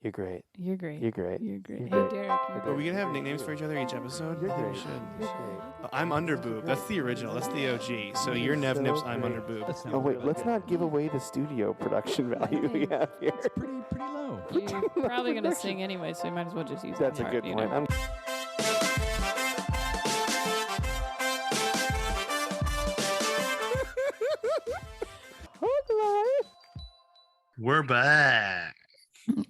You're great. You're great. You're great. You're great. You're Hey, great. Derek. Are we gonna have nicknames for each other each episode? You're I think great. we should. You're great. I'm Underboob. That's the original. That's the OG. So you're Nev Nips. I'm Underboob. Oh wait, let's not give away the studio production value we have here. It's pretty low. You're probably going to sing anyway, so you might as well just use That's that a part, good you point. know? We're back.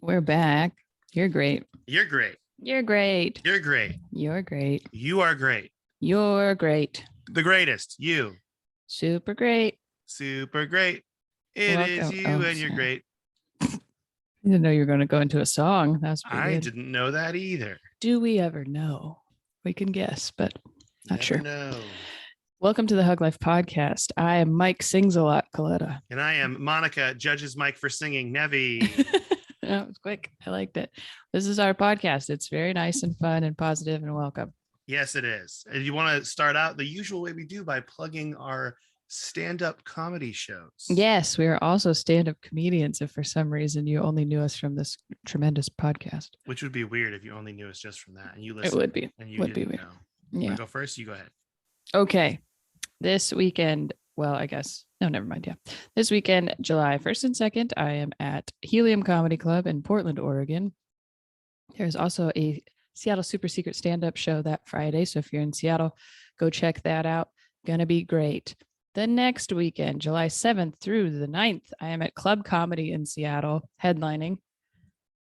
We're back. You're great. You're great. You're great. You're great. You're great. You are great. You're great. The greatest. You. Super great. Super great. It is Welcome. you Oh, and you're sorry. great. I didn't know you were going to go into a song. That's pretty I good. didn't know that either. Do we ever know? We can guess, but not sure. No. Welcome to the Hug Life podcast. I am Mike Sings a Lot, Coletta. And I am Monica, judges Mike for singing. Nevi. That was quick. I liked it. This is our podcast. It's very nice and fun and positive and welcome. Yes, it is. And you want to start out the usual way we do by plugging our stand-up comedy shows. Yes, we are also stand-up comedians if for some reason you only knew us from this tremendous podcast. Which would be weird if you only knew us just from that and you It listen. would be. And you Would be didn't weird. know. Yeah. Wanna go first? You go ahead. Okay. This weekend, well, I guess, no, never mind. Yeah. This weekend, July 1st and 2nd, I am at Helium Comedy Club in Portland, Oregon. There's also a Seattle Super Secret stand-up show that Friday. So if you're in Seattle, go check that out. Gonna be great. The next weekend, July 7th through the 9th, I am at Club Comedy in Seattle, headlining.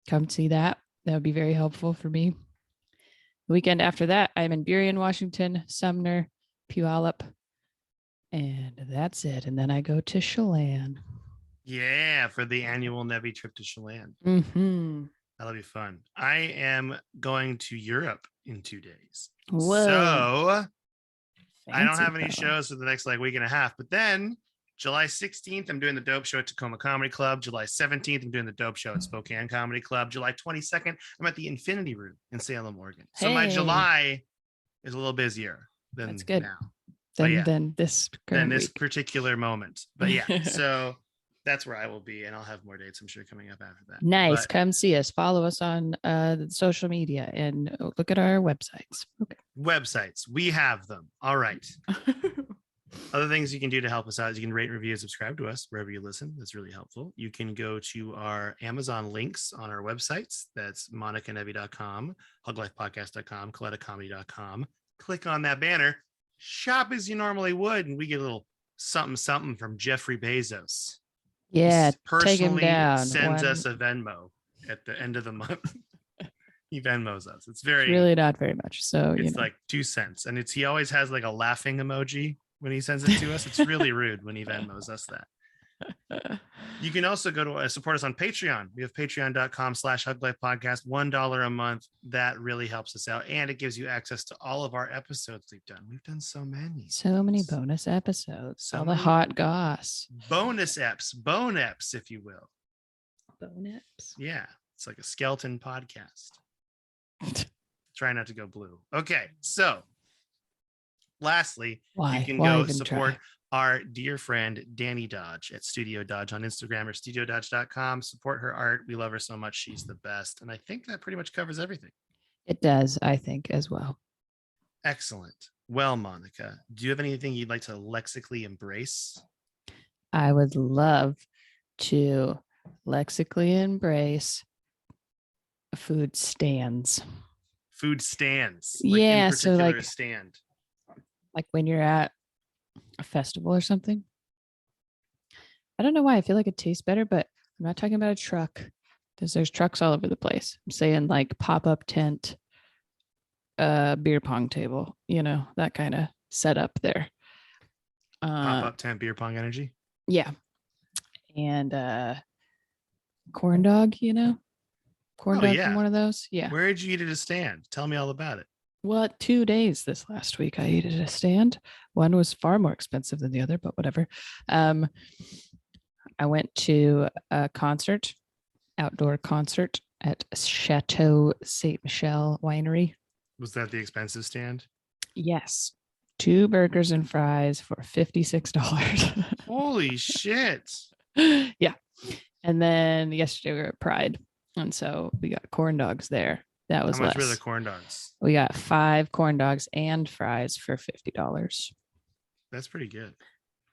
Come see that. That would be very helpful for me. The weekend after that, I'm in Burien, Washington, Sumner, Puyallup, and that's it. And then I go to Chelan. Yeah, for the annual Nevi trip to Chelan. Mm-hmm. That'll be fun. I am going to Europe in 2 days. Whoa. So I don't Fancy have any fellow. shows for the next week and a half. But then July 16th, I'm doing the Dope Show at Tacoma Comedy Club. July 17th, I'm doing the Dope Show at Spokane Comedy Club. July 22nd, I'm at the Infinity Room in Salem, Oregon. So my Hey. July is a little busier than That's good. now. Then, yeah. then this Than current this week. particular moment. But yeah, so that's where I will be. And I'll have more dates, I'm sure, coming up after that. Nice. But Come see us. Follow us on the social media and look at our websites. Okay. websites, we have them. All right. Other things you can do to help us out is you can rate, review, and subscribe to us wherever you listen. That's really helpful. You can go to our Amazon links on our websites. That's monicanevi.com, huglifepodcast.com, colettacomedy.com. Click on that banner, shop as you normally would, and we get a little something from Jeffrey Bezos. Yeah. He personally take him down. sends One- us a Venmo at the end of the month. He Venmos us. It's very really not very much. So, it's you know. like 2 cents, and he always has like a laughing emoji when he sends it to us. It's really rude when he Venmos us that. You can also go to support us on Patreon. We have patreon.com/huglifepodcast, $1 a month. That really helps us out, and it gives you access to all of our episodes we've done. We've done so many. So many bonus episodes. So all the many hot goss. bonus eps, bone eps, if you will. Bonus. Yeah, it's like a skeleton podcast. Try not to go blue. Okay, so lastly, Why? you can Why go even support try? our dear friend Danny Dodge at Studio Dodge on Instagram or studiododge.com. Support her art. We love her so much. She's the best. And I think that pretty much covers everything. It does, I think, as well. Excellent. Well, Monica, do you have anything you'd like to lexically embrace? I would love to lexically embrace food stands. Food stands. Yeah, in so, particular, like- a stand. Like when you're at a festival or something. I don't know why. I feel like it tastes better, but I'm not talking about a truck because there's trucks all over the place. I'm saying like pop-up tent, beer pong table, you know, that kind of setup there. Pop-up tent beer pong energy. Yeah. And corn dog, you know? Corn Oh, dog yeah. from one of those. Yeah. Where did you eat at a stand? Tell me all about it. Well, 2 days this last week, I ate at a stand. One was far more expensive than the other, but whatever. I went to a concert, outdoor concert at Chateau Saint Michel Winery. Was that the expensive stand? Yes. 2 burgers and fries for $56. Holy shit. Yeah. And then yesterday we were at Pride And so we got corn dogs there. That was How much were the less. corn dogs? We got 5 corn dogs and fries for $50. That's pretty good.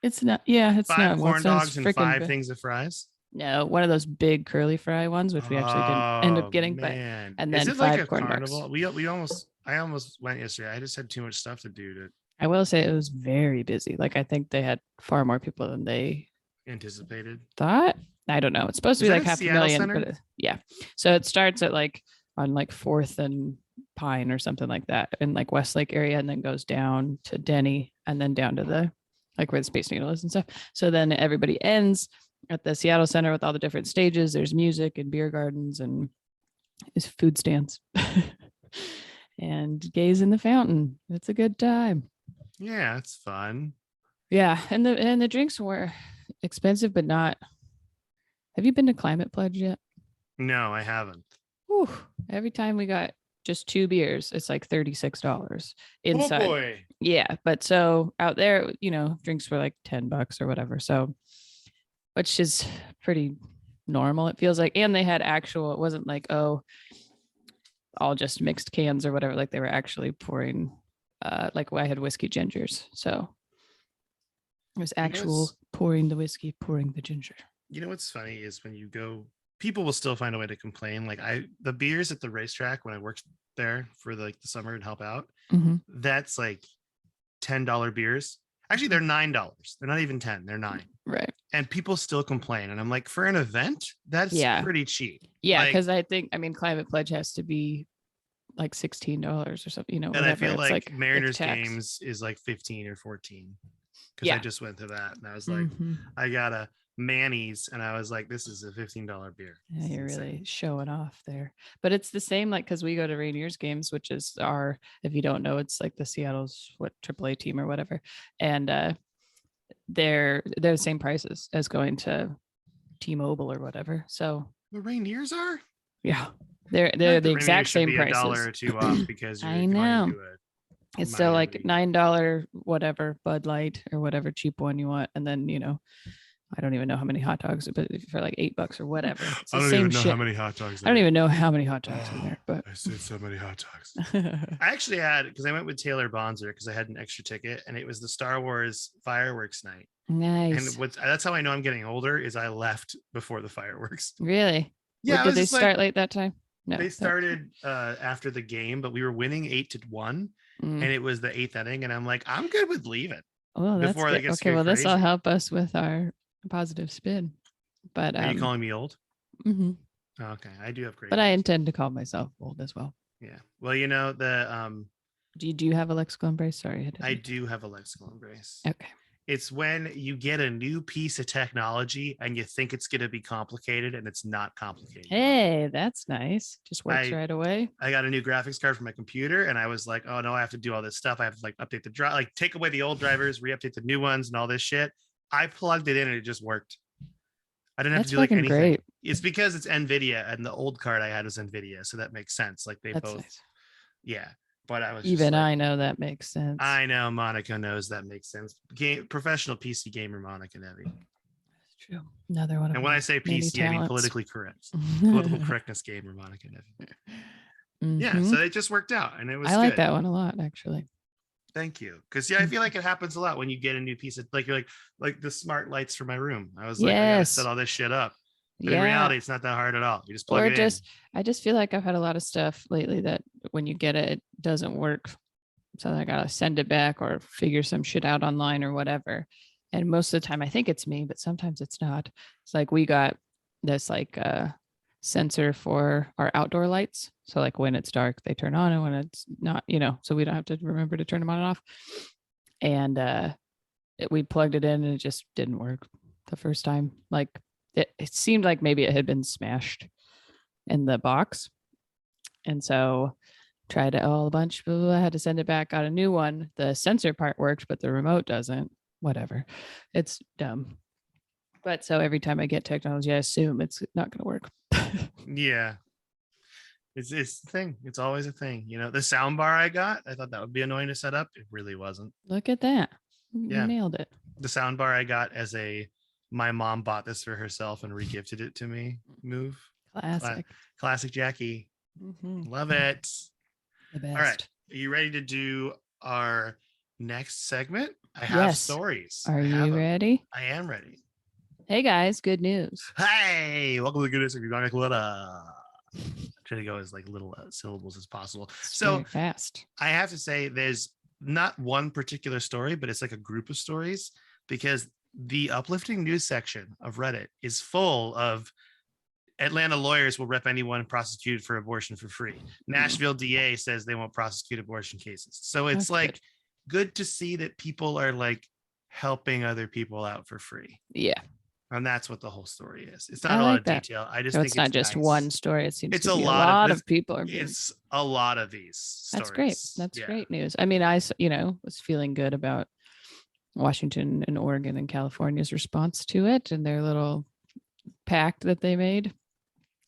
It's not, yeah, it's 5 not. corn it's not as dogs and freaking 5 big. things of fries. No, one of those big curly fry ones, which we actually didn't end up getting, man. and Is then it like 5 a corn carnival? dogs. I almost went yesterday. I just had too much stuff to do to I will say it was very busy. Like I think they had far more people than they anticipated. thought. I don't know. It's supposed to Is be that like at half Seattle a million, Center? but yeah. So it starts at like on like 4th and Pine or something like that in like Westlake area, and then goes down to Denny, and then down to the like where the Space Needle is and stuff. So then everybody ends at the Seattle Center with all the different stages. There's music and beer gardens and is food stands and gaze in the fountain. It's a good time. Yeah, it's fun. Yeah, and the drinks were expensive, but not. Have you been to Climate Pledge yet? No, I haven't. Whew. Every time we got just 2 beers, it's like $36 inside. Oh boy. Yeah, but so out there, drinks were like $10 or whatever. So, which is pretty normal. It feels like, and they had actual. It wasn't like all just mixed cans or whatever. Like they were actually pouring. Like I had whiskey gingers, so it was actual pouring the whiskey, pouring the ginger. You know what's funny is when you go, people will still find a way to complain. Like the beers at the racetrack when I worked there for the summer and help out, that's like $10 beers. Actually, they're $9. They're not even 10. They're 9. Right. And people still complain. And I'm like, for an event, that's pretty cheap. Yeah, because I think Climate Pledge has to be like $16 or something, and whatever. I feel it's like Mariners tax. games is like 15 or 14 because I just went to that and I was like, I got a Manny's and I was like, this is a $15 beer. Yeah, you're really showing off there. But it's the same, like, because we go to Rainiers games, which is if you don't know, it's like the Seattle's AAA team or whatever, and they're the same prices as going to T-Mobile or whatever. So the Rainiers are, yeah, they're the exact same prices. $1 or $2 off because I know it's still like $9 whatever Bud Light or whatever cheap one you want, and then I don't even know how many hot dogs, but for like $8 or whatever. It's the I don't same even know shit. how many hot dogs. I don't even know how many hot dogs are there, but I said so many hot dogs. I actually had, because I went with Taylor Bonzer because I had an extra ticket, and it was the Star Wars fireworks night. Nice. And that's how I know I'm getting older is I left before the fireworks. Really? Yeah. Did they start late that time? No. They started after the game, but we were winning 8-1, and it was the 8th inning, and I'm like, I'm good with leaving. Oh, that's good. Okay, well, this will help us with our positive spin. But are you calling me old? Mm-hmm. Okay, I do have great. But I intend to call myself old as well. Yeah. Well, the Do you have a lexical embrace? Sorry, I do have a lexical embrace. Okay. It's when you get a new piece of technology and you think it's going to be complicated, and it's not complicated. Hey, that's nice. Just works right away. I got a new graphics card for my computer, and I was like, oh no, I have to do all this stuff. I have to like update the drive, like take away the old drivers, re-update the new ones, and all this shit. I plugged it in and it just worked. I didn't have to do like anything. Great. It's because it's NVIDIA, and the old card I had was NVIDIA, so that makes sense. Like that's both. Nice. Yeah. But I was even I know that makes sense. I know Monica knows that makes sense. Professional PC gamer Monica Nevi. That's true. Another one. And when I say PC, I mean politically correct. Political correctness gamer Monica Nevi. Yeah, so it just worked out, and it was. I like that one a lot, actually. Thank you, because I feel like it happens a lot when you get a new piece of you're like the smart lights for my room. I was like, I gotta set all this shit up. But in reality, it's not that hard at all. You just plug it in. I just feel like I've had a lot of stuff lately that when you get it, it doesn't work. So I gotta send it back or figure some shit out online or whatever. And most of the time I think it's me, but sometimes it's not. It's like we got this sensor for our outdoor lights. So like when it's dark, they turn on, and when it's not, so we don't have to remember to turn them on and off. And we plugged it in and it just didn't work the first time. Like it seemed like maybe it had been smashed in the box. And so tried it all a bunch. I had to send it back, got a new one. The sensor part worked, but the remote doesn't. Whatever. It's dumb. But so every time I get technology, I assume it's not going to work. Yeah. It's the thing. It's always a thing. The sound bar I got, I thought that would be annoying to set up. It really wasn't. Look at that. You nailed it. The sound bar I got as my mom bought this for herself and regifted it to me move. Classic. Classic Jackie. Mhm. Love it. The best. All right. Are you ready to do our next segment? I have Yes. stories. Are I have you them. ready? I am ready. Hey guys, good news. Hey, welcome to the goodness of your try to go as like little syllables as possible. It's So very fast. I have to say there's not one particular story, but it's like a group of stories because the uplifting news section of Reddit is full of Atlanta lawyers will rep anyone prosecuted for abortion for free. Nashville DA says they won't prosecute abortion cases. So it's That's like good to see that people are like helping other people out for free. Yeah. And that's what the whole story is. It's not I a lot like of that. detail. I just So think it's not just nice. one story. It seems It's to a be lot of people are being. It's a lot of these stories. That's great. That's great news. I mean, was feeling good about Washington and Oregon and California's response to it and their little pact that they made.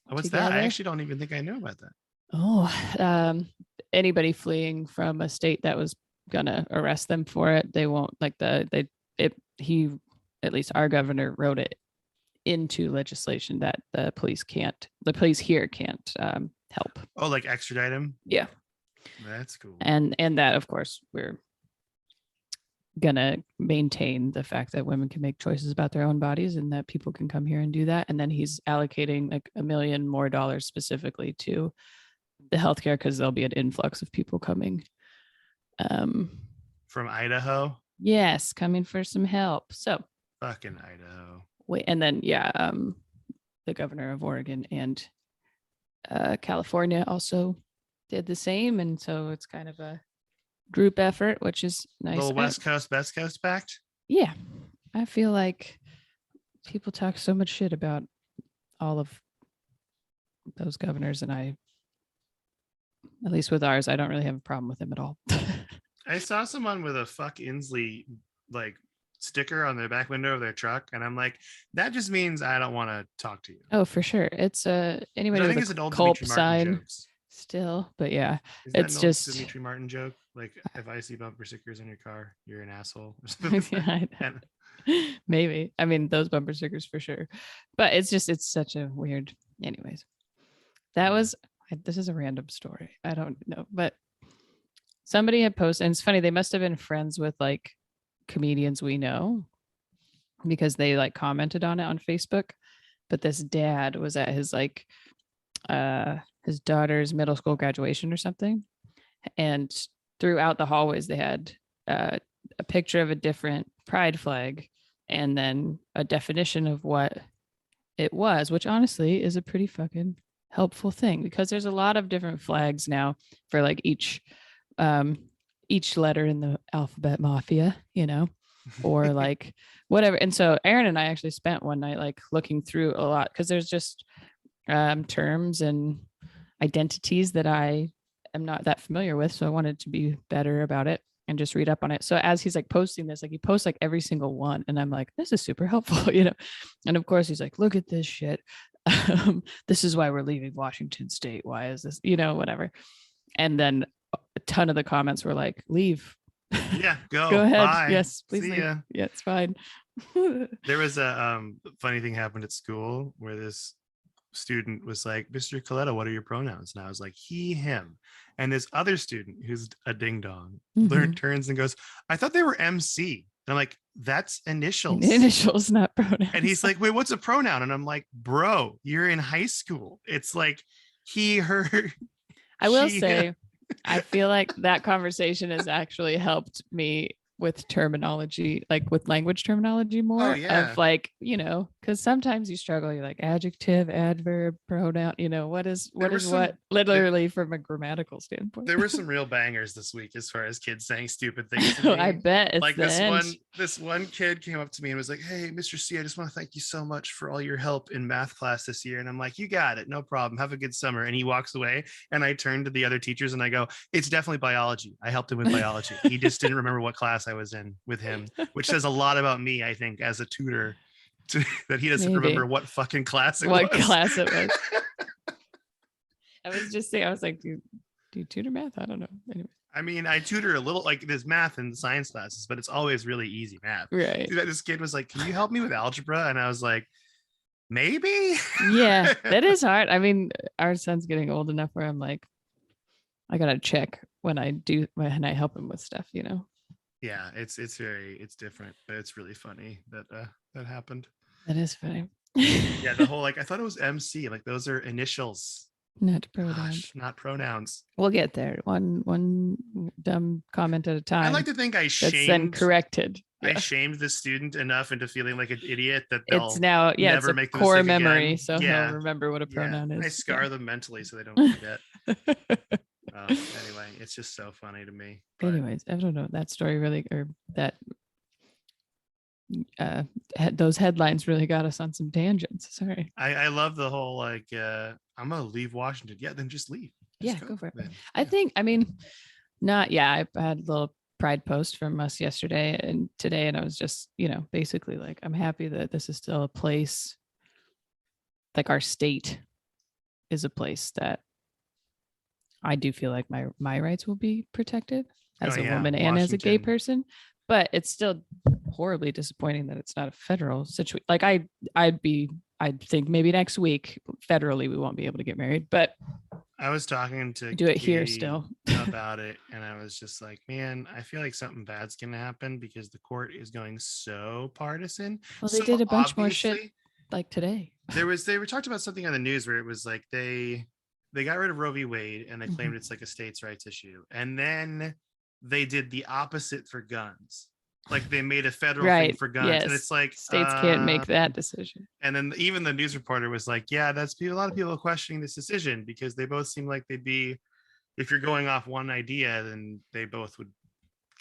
What's together. that? I actually don't even think I know about that. Oh, anybody fleeing from a state that was gonna arrest them for it, they won't like he, at least our governor wrote it into legislation that the police here can't help. Oh, like extradite him? Yeah. That's cool. And that, of course, we're gonna maintain the fact that women can make choices about their own bodies and that people can come here and do that. And then he's allocating like $1 million more specifically to the healthcare because there'll be an influx of people coming. From Idaho? Yes, coming for some help. So fucking Idaho. Wait, and then the governor of Oregon and California also did the same, and so it's kind of a group effort, which is nice. Little West Coast pact. Yeah, I feel like people talk so much shit about all of those governors, and at least with ours, I don't really have a problem with them at all. I saw someone with a fuck Inslee like sticker on the back window of their truck, and I'm like, that just means I don't want to talk to you. Oh, for sure. It's anybody I with think it's an a old culp Dimitri Martin sign jokes. Still, but yeah, Isn't it's that an just old Dimitri Martin joke. Like, if I see bumper stickers in your car, you're an asshole. Or something. Maybe. I mean, those bumper stickers for sure. But it's such a weird. Anyways, this is a random story. I don't know, but somebody had posted, and it's funny. They must have been friends with like comedians we know because they like commented on it on Facebook. But this dad was at his like his daughter's middle school graduation or something, and throughout the hallways they had a picture of a different pride flag and then a definition of what it was, which honestly is a pretty fucking helpful thing because there's a lot of different flags now for like each letter in the alphabet mafia, or like whatever. And so Aaron and I actually spent one night like looking through a lot because there's just terms and identities that I am not that familiar with. So I wanted to be better about it and just read up on it. So as he's like posting this, like he posts like every single one. And I'm like, this is super helpful, And of course he's like, look at this shit. This is why we're leaving Washington State. Why is this, whatever. And then a ton of the comments were like, leave. Yeah, go ahead. Bye. Yes, please See leave. ya. Yeah, it's fine. There was a funny thing happened at school where this student was like, Mr. Coletta, what are your pronouns? And I was like, he, him. And this other student who's a ding dong turns and goes, I thought they were MC. And I'm like, that's initials. Initials, not pronouns. And he's like, wait, what's a pronoun? And I'm like, bro, you're in high school. It's like he, her. I will say, I feel like that conversation has actually helped me with terminology, like with language terminology more. Of like, because sometimes you struggle, you're like adjective, adverb, pronoun, what is what literally from a grammatical standpoint. There were some real bangers this week as far as kids saying stupid things to me. I bet it's like this one kid came up to me and was like, hey, Mr. C, I just want to thank you so much for all your help in math class this year. And I'm like, you got it, no problem, have a good summer. And he walks away, and I turn to the other teachers and I go, it's definitely biology. I helped him with biology. He just didn't remember what class I was in with him, which says a lot about me, I think, as a tutor, that he doesn't remember what fucking class it was. What class it was. I was just saying, I was like, do you tutor math? I don't know. Anyway. I mean, I tutor a little, like there's math in the science classes, but it's always really easy math. Right. This kid was like, can you help me with algebra? And I was like, maybe. Yeah, that is hard. I mean, our son's getting old enough where I'm like, I gotta check when I help him with stuff, you know. Yeah, it's different, but it's really funny that that happened. That is funny. Yeah, the whole like I thought it was MC, like those are initials. Not pronouns. Gosh, not pronouns. We'll get there. One dumb comment at a time. I like to think I that's then shamed corrected. I Yeah. shamed the student enough into feeling like an idiot that It's they'll now never it's a make the core mistake memory, again. so Yeah. he'll remember what a pronoun is. I scar them mentally so they don't forget. Anyway, it's just so funny to me. But Anyways, I don't know. That story really, or that those headlines really got us on some tangents. Sorry. I love the whole like I'm gonna leave Washington. Yeah, then just leave. Just Yeah, go for it. then. I think, I mean, I had a little pride post from us yesterday and today, and I was just, basically like, I'm happy that this is still a place, like our state is a place that I do feel like my rights will be protected as a woman and as a gay person. But it's still horribly disappointing that it's not a federal situation. Like I'd think maybe next week federally we won't be able to get married, but I was talking to do it here still about it, and I was just like, man, I feel like something bad's gonna happen because the court is going so partisan. Well, they did a bunch more shit like today. They were talked about something on the news where it was like they got rid of Roe v. Wade and they claimed it's like a states' rights issue, and then they did the opposite for guns. Like they made a federal thing for guns, yes. and it's like states can't make that decision. And then even the news reporter was like, "Yeah, that's a lot of people questioning this decision because they both seem like they'd be, if you're going off one idea, then they both would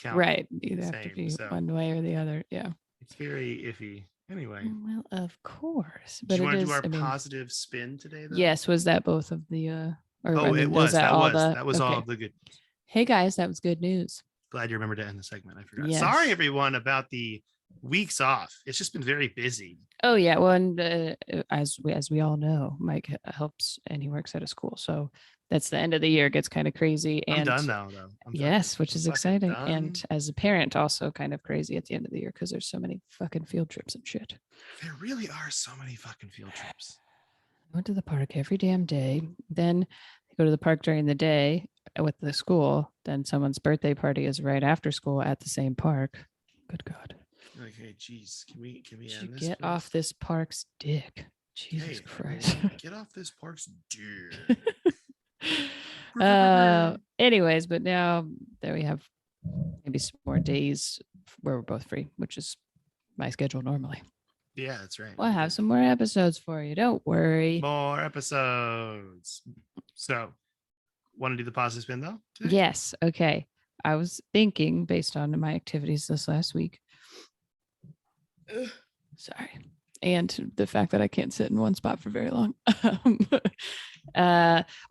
count." Right, either have to be one way or the other. Yeah, it's very iffy. Anyway, well, of course, but do you want to do our positive spin today? Though? Yes, was that both of the? It was. That was all of the good news. Hey guys, that was good news. Glad you remembered to end the segment. I forgot. Yes. Sorry, everyone, about the weeks off. It's just been very busy. Oh yeah, well, and as we all know, Mike helps and he works at a school, so that's the end of the year. It gets kind of crazy. And I'm done now, though. Yes, which is exciting. And as a parent, also kind of crazy at the end of the year because there's so many fucking field trips and shit. There really are so many fucking field trips. I went to the park every damn day. Then I go to the park during the day with the school. Then someone's birthday party is right after school at the same park. Good God. Okay, geez, can we end this? Get off this park's dick. Jesus Christ. Get off this park's dick. Anyways, but now there we have maybe some more days where we're both free, which is my schedule normally. Yeah, that's right. We'll have some more episodes for you. Don't worry. More episodes. So, want to do the positive spin though? Today? Yes. Okay. I was thinking based on my activities this last week. Sorry. And the fact that I can't sit in one spot for very long.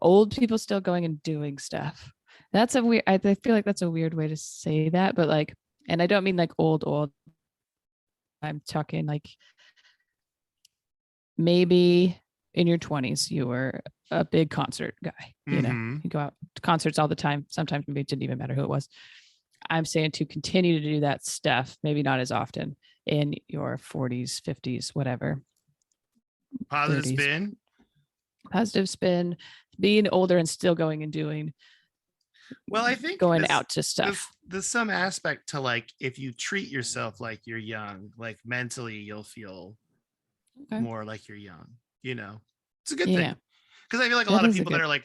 Old people still going and doing stuff. That's a weird, I feel like that's a weird way to say that, but like, and I don't mean like old. I'm talking like maybe in your 20s, you were a big concert guy. You know, you go out to concerts all the time. Sometimes maybe it didn't even matter who it was. I'm saying to continue to do that stuff, maybe not as often in your 40s, 50s, whatever. Positive 30s. Spin. Positive spin, being older and still going and doing. Well, I think going out to stuff. There's some aspect to like, if you treat yourself like you're young, like mentally you'll feel more like you're young, you know, it's a good thing. Because I feel like a lot of people that are like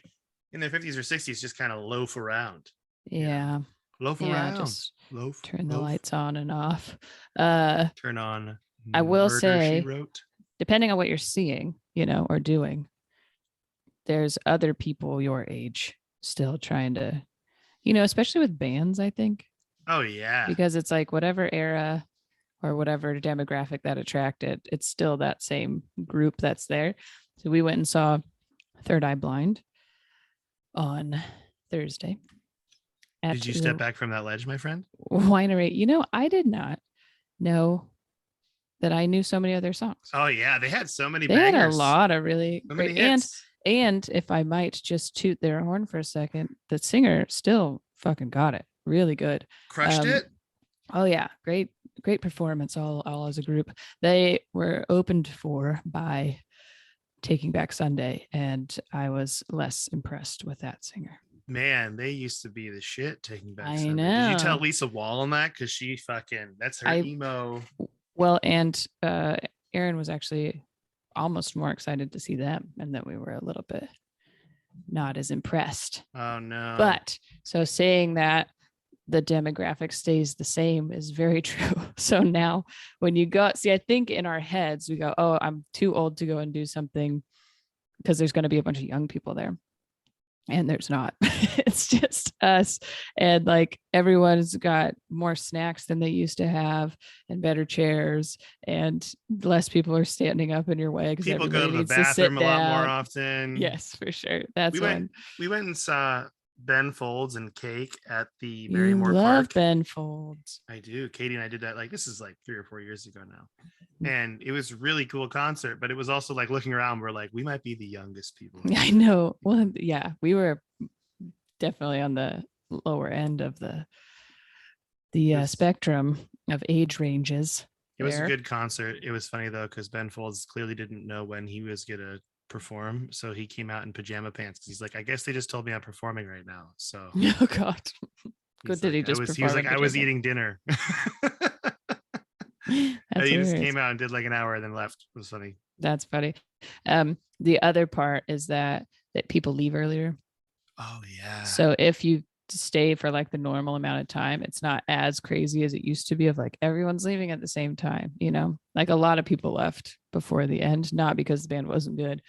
in their 50s or 60s just kind of loaf around. Yeah. Loaf around. Just loaf. Turn the lights on and off. Turn on. I will say, depending on what you're seeing, you know, or doing, there's other people your age still trying to, you know, especially with bands, I think. Oh, yeah. Because it's like whatever era or whatever demographic that attracted, it's still that same group that's there. So we went and saw Third Eye Blind on Thursday. Did you step back from that ledge, my friend? Winery. You know, I did not know that I knew so many other songs. Oh, yeah. They had so many bangers. They had a lot of really great. And if I might just toot their horn for a second, the singer still fucking got it. Really good. Crushed it. Oh, yeah. Great performance all as a group. They were opened for by Taking Back Sunday, and I was less impressed with that singer. Man, they used to be the shit. Taking Back I Sunday. Did you tell know. Lisa Wall on that? Because she fucking, that's her I emo. Well, and Aaron was actually almost more excited to see them, and that we were a little bit not as impressed. Oh no. But so saying that the demographic stays the same is very true. So now when you go, see, I think in our heads we go, oh, I'm too old to go and do something because there's going to be a bunch of young people there. And there's not. It's just us. And like everyone's got more snacks than they used to have and better chairs, and less people are standing up in your way because people go everybody to the needs to sit bathroom a lot more down. often. Yes, for sure. That's we went and saw Ben Folds and Cake at the you Barrymore love Park. Ben Folds. I do. Katie and I did that. Like, this is like 3 or 4 years ago now. And it was a really cool concert, but it was also like looking around, we're like, we might be the youngest people. I know. Well, yeah, we were definitely on the lower end of the spectrum of age ranges. It was a good concert. It was funny though, because Ben Folds clearly didn't know when he was gonna perform, so he came out in pajama pants. He's like, I guess they just told me I'm performing right now. So oh god, good that he just he was like, I was eating dinner. He just came out and did like an hour and then left. It was funny. That's funny. The other part is that people leave earlier. Oh yeah. So if you stay for like the normal amount of time, it's not as crazy as it used to be of like everyone's leaving at the same time, you know, like a lot of people left before the end, not because the band wasn't good,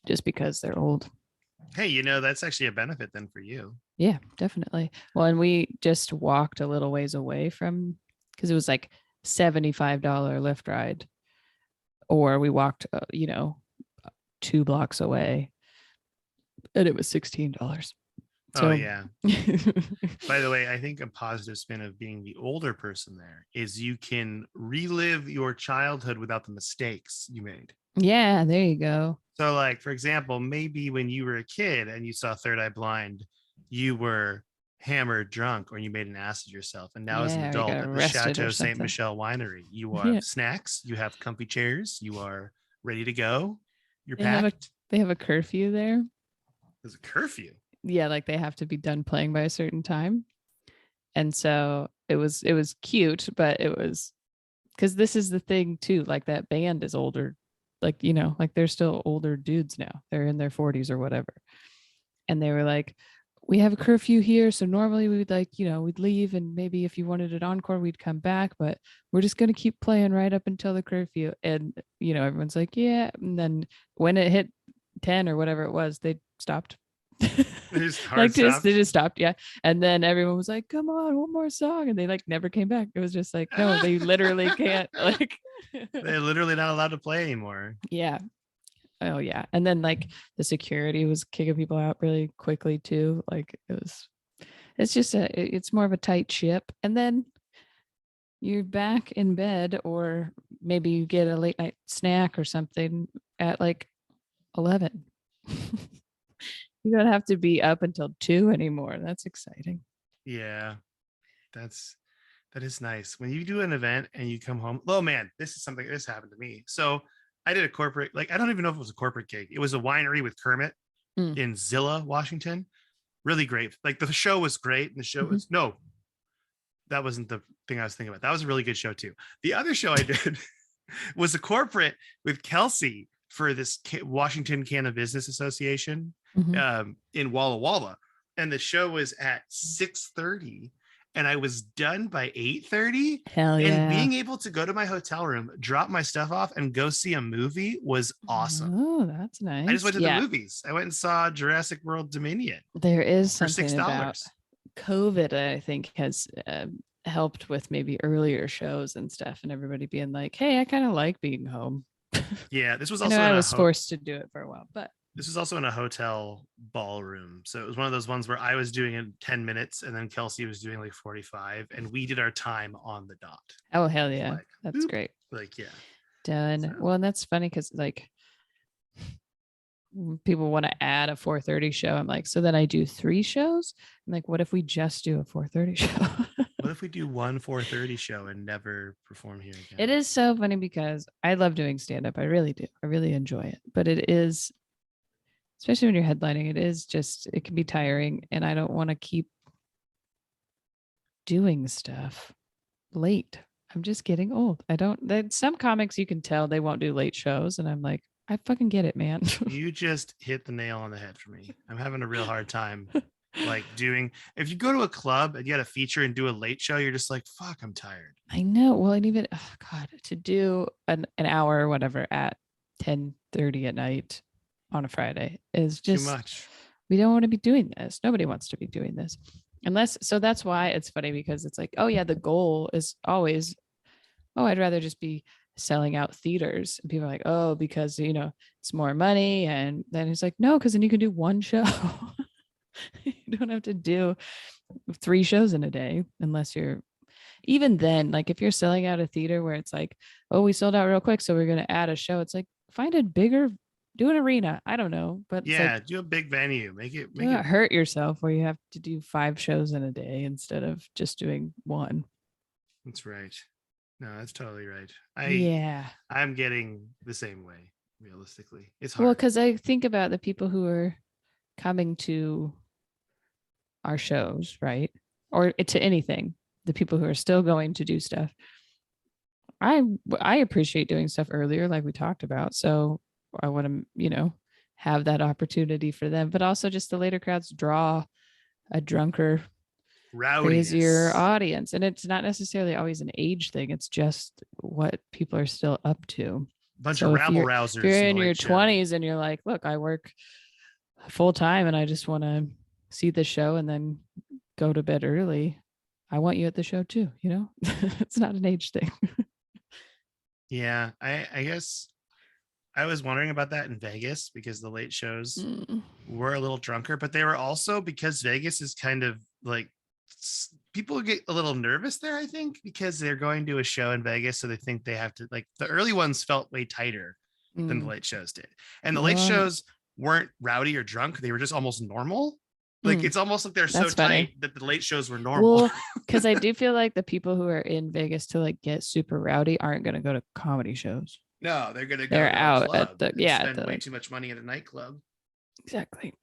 just because they're old. Hey, you know, that's actually a benefit then for you. Yeah, definitely. Well, and we just walked a little ways away from, because it was like $75 Lyft ride, or we walked, 2 blocks away, and it was $16. So, oh yeah. By the way, I think a positive spin of being the older person there is you can relive your childhood without the mistakes you made. Yeah, there you go. So like, for example, maybe when you were a kid and you saw Third Eye Blind, you were hammered drunk or you made an ass of yourself. And now as an adult at the Chateau Saint Michel winery, you have snacks, you have comfy chairs, you are ready to go. You're packed. They have a curfew there. There's a curfew. Yeah, like they have to be done playing by a certain time. And so it was cute, but it was because this is the thing too, like that band is older, like, you know, like they're still older dudes now. They're in their 40s or whatever. And they were like, we have a curfew here. So normally we would like, you know, we'd leave and maybe if you wanted an encore, we'd come back, but we're just going to keep playing right up until the curfew. And, you know, everyone's like, yeah. And then when it hit 10 or whatever it was, they stopped. They just stopped. Yeah. And then everyone was like, come on, one more song. And they like never came back. It was just like, no, they literally can't. Like, they're literally not allowed to play anymore. Yeah. Oh yeah. And then like the security was kicking people out really quickly too. Like it's more of a tight ship. And then you're back in bed, or maybe you get a late night snack or something at like 11. You don't have to be up until 2 anymore. That's exciting. Yeah. That is nice. When you do an event and you come home, oh man, this happened to me. So I did a corporate, like, I don't even know if it was a corporate gig. It was a winery with Kermit in Zillah, Washington. Really great. Like the show was great. And the show was, no, that wasn't the thing I was thinking about. That was a really good show too. The other show I did was a corporate with Kelsey for this Washington Canada Business Association in Walla Walla. And the show was at 6:30. And I was done by 8:30. Hell yeah. And being able to go to my hotel room, drop my stuff off, and go see a movie was awesome. Oh, that's nice. I just went to the movies. I went and saw Jurassic World Dominion. There is for something $6. About COVID, I think, has helped with maybe earlier shows and stuff, and everybody being like, hey, I kind of like being home. Yeah, this was also I was forced to do it for a while, but this was also in a hotel ballroom. So it was one of those ones where I was doing it in 10 minutes and then Kelsey was doing like 45 and we did our time on the dot. Oh, hell yeah. Like, that's great. Like, yeah. Done. So. Well, and that's funny because like people want to add a 4:30 show. I'm like, so then I do 3 shows? I'm like, what if we just do a 4:30 show? What if we do one 4:30 show and never perform here again? It is so funny because I love doing stand-up. I really do. I really enjoy it. But it is, especially when you're headlining, it can be tiring. And I don't want to keep doing stuff late. I'm just getting old. Some comics you can tell they won't do late shows. And I'm like, I fucking get it, man. You just hit the nail on the head for me. I'm having a real hard time if you go to a club and you got a feature and do a late show, you're just like, fuck, I'm tired. I know. Well, and even, oh God, to do an hour or whatever at 10:30 at night on a Friday is just too much. We don't want to be doing this. Nobody wants to be doing this. So that's why it's funny, because it's like, oh yeah, the goal is always, oh, I'd rather just be selling out theaters. And people are like, oh, because, it's more money. And then it's like, no, because then you can do one show. You don't have to do 3 shows in a day unless you're, even then, like if you're selling out a theater where it's like, oh, we sold out real quick, so we're going to add a show. It's like, find a bigger, do an arena. I don't know, but yeah, do a big venue. Make it hurt yourself where you have to do 5 shows in a day instead of just doing 1. That's right. No, that's totally right. I'm getting the same way. Realistically, it's hard. Well, because I think about the people who are coming to our shows, right? Or to anything, the people who are still going to do stuff. I appreciate doing stuff earlier, like we talked about. So I want to, have that opportunity for them. But also just the later crowds draw a drunker, crazier audience. And it's not necessarily always an age thing. It's just what people are still up to. Bunch of rabble rousers. If you're in your 20s and you're like, look, I work full time and I just want to see the show and then go to bed early, I want you at the show too. It's not an age thing. Yeah, I guess I was wondering about that in Vegas because the late shows were a little drunker, but they were also, because Vegas is kind of like, people get a little nervous there, I think, because they're going to a show in Vegas, so they think they have to, like, the early ones felt way tighter than the late shows did, and the late shows weren't rowdy or drunk, they were just almost normal. Like it's almost like they're so tight that the late shows were normal. Well, because I do feel like the people who are in Vegas to like get super rowdy aren't going to go to comedy shows. No, they're going to go they're to out a club at the spend way too much money at a nightclub. Exactly.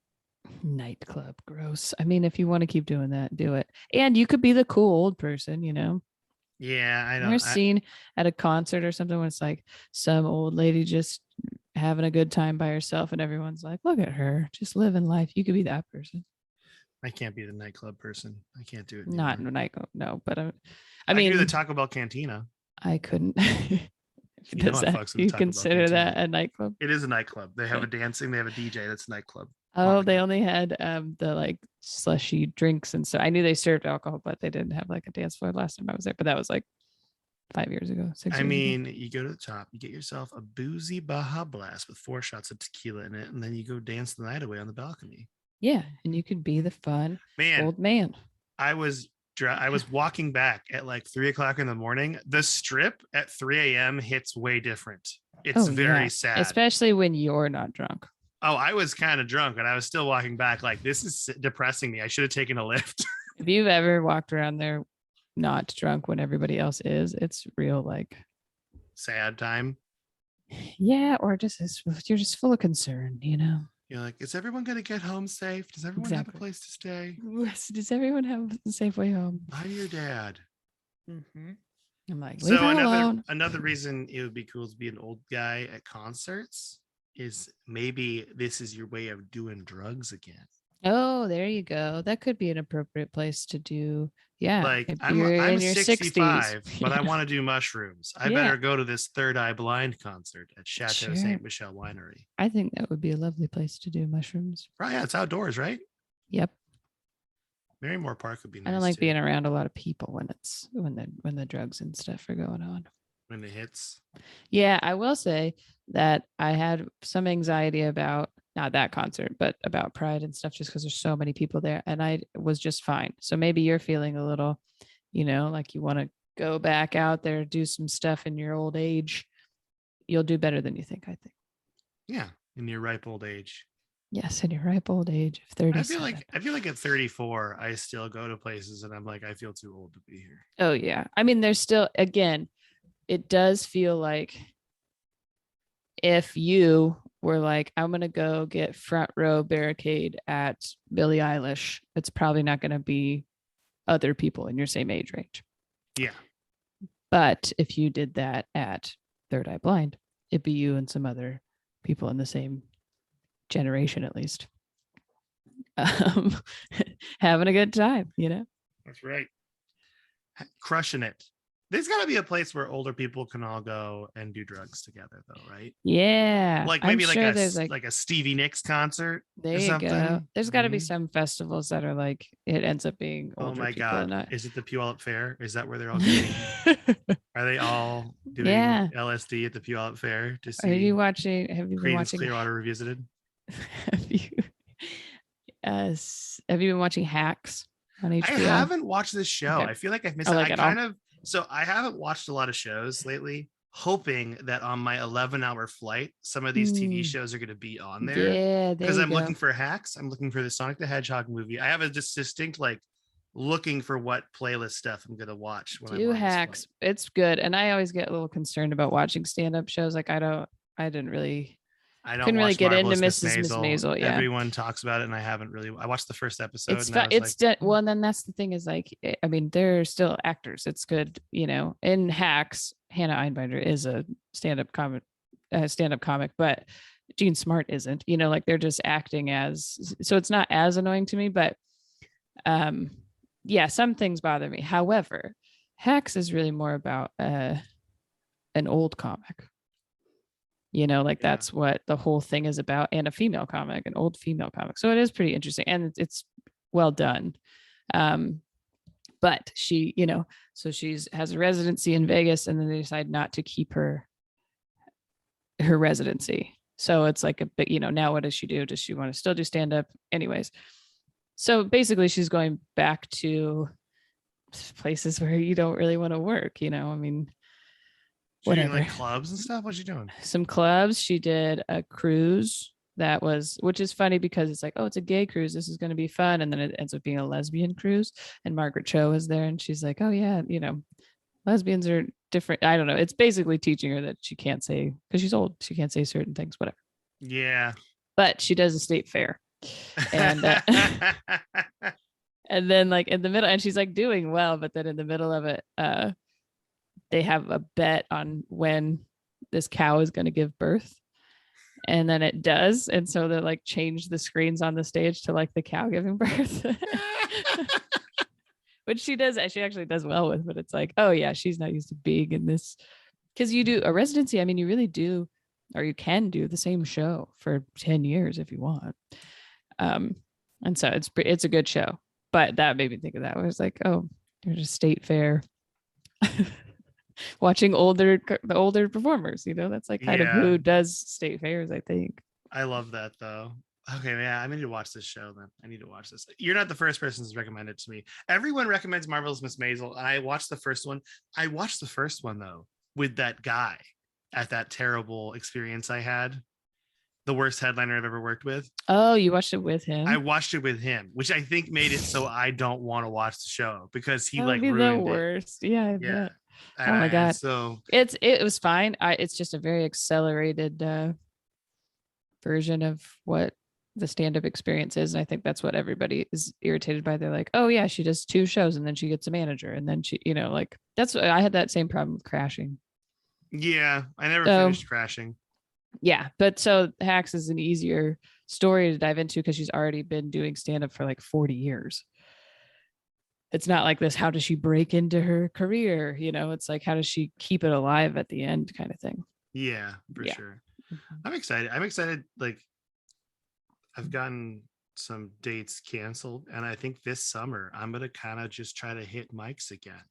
Nightclub, gross. I mean, if you want to keep doing that, do it. And you could be the cool old person, Yeah, I know. You're seen at a concert or something when it's like some old lady just having a good time by herself, and everyone's like, "Look at her, just living life." You could be that person. I can't be the nightclub person. I can't do it. Not in a nightclub, no. But I mean, do the Taco Bell Cantina. I couldn't. You consider that a nightclub? It is a nightclub. They have a dancing. They have a DJ. That's a nightclub. Oh, they only had the like slushy drinks and so I knew they served alcohol, but they didn't have like a dance floor last time I was there. But that was like 5 years ago, 6 years ago. You go to the top, you get yourself a boozy Baja Blast with 4 shots of tequila in it, and then you go dance the night away on the balcony. Yeah, and you could be the fun old man. I was walking back at like 3 o'clock in the morning. The Strip at 3 a.m. hits way different. It's very sad, especially when you're not drunk. Oh, I was kind of drunk, and I was still walking back. Like, this is depressing me. I should have taken a lift. If you've ever walked around there not drunk when everybody else is, it's real like sad time. Yeah, or you're just full of concern, You're like, is everyone going to get home safe? Does everyone have a place to stay? Does everyone have a safe way home? I'm your dad. Mm-hmm. I'm like, so another reason it would be cool to be an old guy at concerts is maybe this is your way of doing drugs again. Oh, there you go. That could be an appropriate place to do. Yeah. Like I'm 65, but I want to do mushrooms. I better go to this Third Eye Blind concert at Chateau St. Michel Winery. I think that would be a lovely place to do mushrooms. Right. Yeah, it's outdoors, right? Yep. Marymore Park would be nice. I don't like being around a lot of people when the drugs and stuff are going on. When it hits. Yeah, I will say that I had some anxiety about not that concert, but about Pride and stuff, just because there's so many people there, and I was just fine. So maybe you're feeling a little, like you want to go back out there, do some stuff in your old age. You'll do better than you think, I think. Yeah, in your ripe old age. Yes, in your ripe old age of 37. I feel like at 34, I still go to places and I'm like, I feel too old to be here. Oh yeah. I mean, there's still, again, it does feel like if you were like, I'm gonna go get front row barricade at Billie Eilish, it's probably not gonna be other people in your same age range. Yeah. But if you did that at Third Eye Blind, it'd be you and some other people in the same generation at least. Um, having a good time, you know? That's right. Crushing it. There's got to be a place where older people can all go and do drugs together, though, right? Yeah. Like I'm maybe sure there's like a Stevie Nicks concert there or you go. something. There's got to be some festivals that are like, it ends up being Oh older my people. God. Not... Is it the Puyallup Fair? Is that where they're all getting? Are they all doing Yeah. LSD at the Puyallup Fair to Are you see watching? Have you been Creedence watching? Clearwater Revisited? Have you, have you been watching Hacks on HBO? I haven't watched this show. Okay. I feel like I've missed I it. like I it kind all. of so I haven't watched a lot of shows lately, hoping that on my 11-hour flight, some of these TV shows are going to be on there. Yeah, there Because you I'm go. looking for Hacks. I'm looking for the Sonic the Hedgehog movie. I have a distinct like looking for what playlist stuff I'm going to watch when Do I'm on Hacks. It's good. And I always get a little concerned about watching stand-up shows. Like I couldn't really I don't get watch into Marvelous Miss Miss Maisel. Maisel. Yeah. Everyone talks about it, and I haven't really. I watched the first episode, It's and I was like, well, and then that's the thing is like, I mean, they're still actors. It's good, you know. In Hacks, Hannah Einbinder is a stand-up comic, but Gene Smart isn't. You know, like they're just acting as. So it's not as annoying to me, but yeah, some things bother me. However, Hacks is really more about an old comic. You know, like that's what the whole thing is about, and a female comic, an old female comic. So it is pretty interesting, and it's well done. But she, you know, so she's has a residency in Vegas, and then they decide not to keep her residency. So it's like a bit, you know, now what does she do? Does she want to still do stand up? Anyways, so basically she's going back to places where you don't really want to work, you know. I mean, whatever. doing like clubs and stuff. What's she doing? Some clubs. She did a cruise which is funny because it's like, oh, it's a gay cruise. This is going to be fun. And then it ends up being a lesbian cruise. And Margaret Cho is there. And she's like, oh, yeah, you know, lesbians are different. I don't know. It's basically teaching her that she can't say, because she's old, she can't say certain things, whatever. Yeah. But she does a state fair. And and then like in the middle, and she's like doing well, but then in the middle of it, they have a bet on when this cow is going to give birth, and then it does, and so they like change the screens on the stage to like the cow giving birth. Which she actually does well with, but it's like, oh yeah, she's not used to being in this, because you do a residency, I mean, you really do, or you can do the same show for 10 years if you want. And so it's a good show, but that made me think of that. I was like, oh, there's a state fair. Watching the older performers, you know, that's like kind of who does state fairs, I think. I love that though. Okay, yeah, I need to watch this show then. I need to watch this. You're not the first person to recommend it to me. Everyone recommends Marvelous Miss Maisel, and I watched the first one. I watched the first one though with that guy at that terrible experience I had. The worst headliner I've ever worked with. Oh, you watched it with him? I watched it with him, which I think made it so I don't want to watch the show because he That'd like be ruined the worst. it. Yeah. Yeah. Oh my God. So it was fine. It's just a very accelerated version of what the stand-up experience is, and I think that's what everybody is irritated by. They're like, oh yeah, she does 2 shows and then she gets a manager, and then she, you know, like that's what I had that same problem with Crashing. Yeah, I never finished Crashing. Yeah, but so Hacks is an easier story to dive into because she's already been doing stand-up for like 40 years. It's not like this, how does she break into her career? You know, it's like, how does she keep it alive at the end kind of thing. Yeah, for sure. I'm excited. Like, I've gotten some dates canceled, and I think this summer I'm going to kind of just try to hit mics again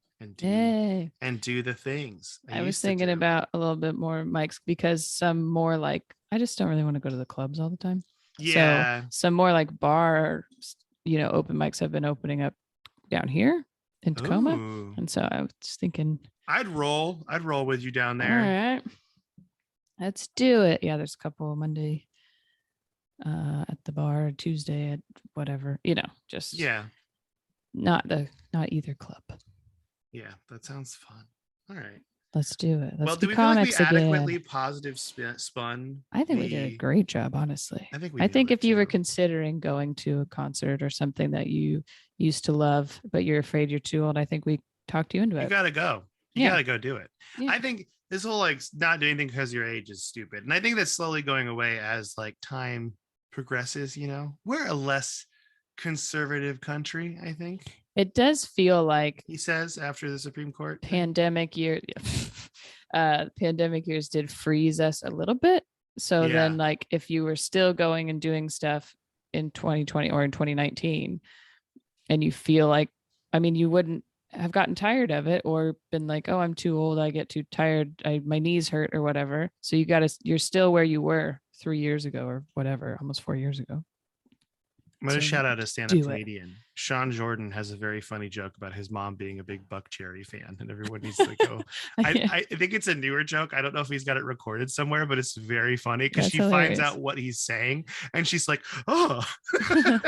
and do the things. I was thinking about a little bit more mics, because some more like, I just don't really want to go to the clubs all the time. Yeah. So some more like bar, you know, open mics have been opening up down here in Tacoma. Ooh. And so I was thinking I'd roll with you down there. All right, let's do it. Yeah, there's a couple Monday at the bar, Tuesday at whatever, just Yeah. not either club. Yeah. That sounds fun. All right. Let's do it. Let's Well, do do we feel like we comics again. adequately positive spun? I think we did a great job, honestly. I think if you were too. considering going to a concert or something that you used to love, but you're afraid you're too old, I think we talked you into it. You gotta go. You gotta go do it. Yeah. I think this whole like not doing anything because your age is stupid. And I think that's slowly going away as like time progresses, We're a less conservative country, I think. It does feel like He says after the Supreme Court pandemic years did freeze us a little bit. So then like if you were still going and doing stuff in 2020 or in 2019 and you feel like, you wouldn't have gotten tired of it or been like, oh, I'm too old, I get too tired, my knees hurt or whatever. So you're still where you were 3 years ago or whatever, almost 4 years ago. I'm going to shout out a stand-up comedian. Sean Jordan has a very funny joke about his mom being a big Buck Cherry fan, and everyone needs to go. I think it's a newer joke. I don't know if he's got it recorded somewhere, but it's very funny because she finds out what he's saying, and she's like, "Oh, so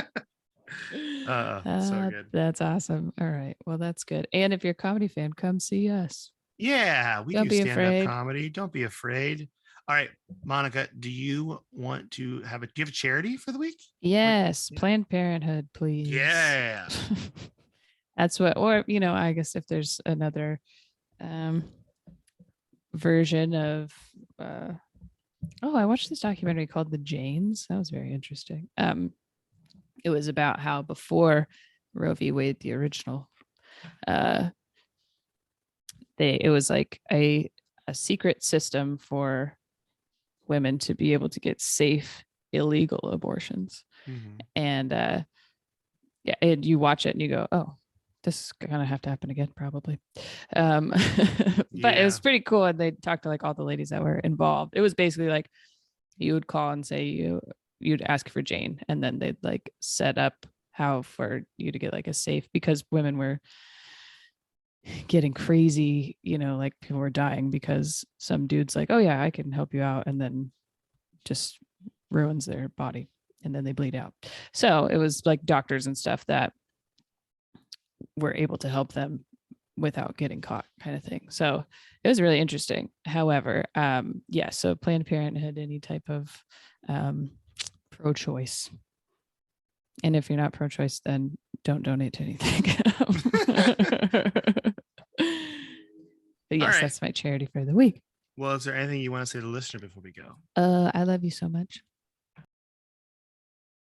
good." That's awesome. All right, well, that's good. And if you're a comedy fan, come see us. Yeah, we do stand-up comedy. Don't be afraid. All right, Monica, do you want to do you have a charity for the week? Yes, Planned Parenthood, please. Yeah. That's what, or, I guess if there's another version of, I watched this documentary called The Janes. That was very interesting. It was about how before Roe v. Wade, the original, it was like a secret system for women to be able to get safe, illegal abortions. Mm-hmm. And and you watch it and you go, oh, this is gonna have to happen again, probably. But it was pretty cool. And they talked to like all the ladies that were involved. It was basically like you would call and say you'd ask for Jane, and then they'd like set up how for you to get like a safe, because women were getting crazy, like people were dying because some dude's like, oh yeah, I can help you out, and then just ruins their body and then they bleed out. So it was like doctors and stuff that were able to help them without getting caught, kind of thing. So it was really interesting. However, so Planned Parenthood, any type of pro-choice. And if you're not pro-choice, then don't donate to anything. But yes, that's my charity for the week. Well, is there anything you want to say to the listener before we go? I love you so much.